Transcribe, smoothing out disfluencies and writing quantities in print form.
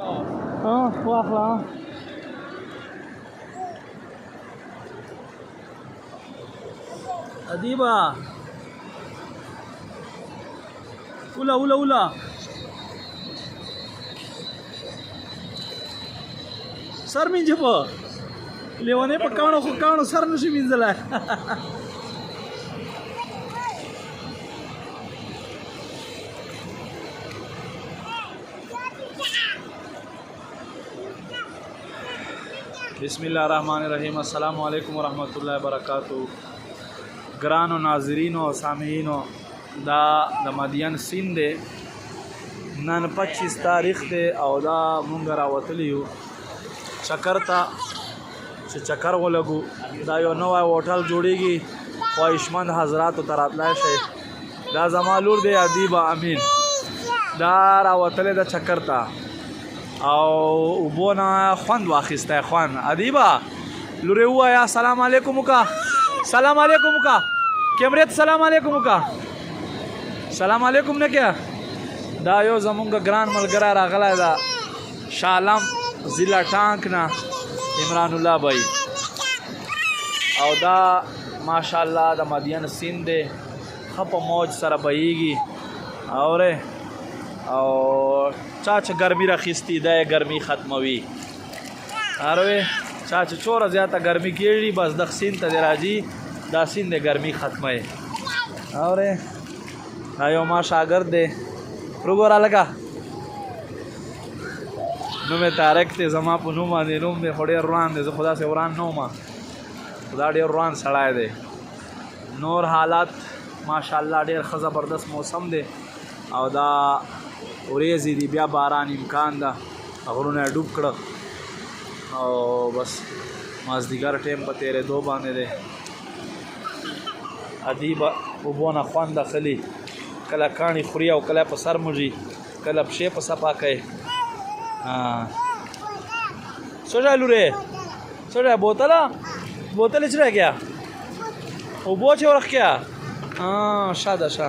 واخله ادیبا اولا سر مینځه په لیوانې په کاڼو سر نشي مینځلی بسم الله الرحمن الرحیم. السلام علیکم ورحمۃ اللہ وبرکاتہ. ګرانو ناظرینو او سامعینو، دا د مدین سیند دی. نن 25 تاریخ دی او دا مونږ راوتلی یو چکر ته چې چکر ولګو. دا یو نوی هوټل جوړیږي، خواهشمند حضراتو ته راتلی شئ. دا زما لور دی ادیبه امین، دا راوتلی ده چکر ته او اوبو نه خوند واخیستی. خوند ادیبه لورې ووایه سلام علیکم وکړه، سلام علیکم وکړه، کیمرې ته سلام علیکم وکړه، سلام علیکم نه کړه. دا یو زمونږ ګران ملګری راغلی ده شالم ضلع ټانک نه، عمران الله بھائی. او دا ماشاءالله د مدین سیند دی، ښه په موج سره بهیږي. اورې او چا چې ګرمي راخیستي دا یې ګرمي ختموي. اروې چا چې څومره زیاته ګرمي کېږي بس دغه سیند ته دې راځي، دا سیند د ګرمي ختموي. اورې دا یو ما شاګرد دی، وګوره لږه نوم یې طارق دی، زما په نوم باندې نوم دی، خو ډېر روان دی. زه خو داسې وران نه وم، خو دا ډېر روان سړی دی. نور حالات ماشاءالله ډېر ښه زبردست موسم دی او دا وریځې دي، بیا باران امکان ده. غرونه یې ډوب کړه او بس مازدیګر ټیم په تېرېدو باندې دی. ادیبه اوبو نه خوند اخلي، کله کاڼي خوري او کله په سر موږي، کله پښې په صفا کوي. څه شی لورې، څه شی بوتل یې چې رہ گیا اوبو چې ورخ کیا. ښه ده ښه.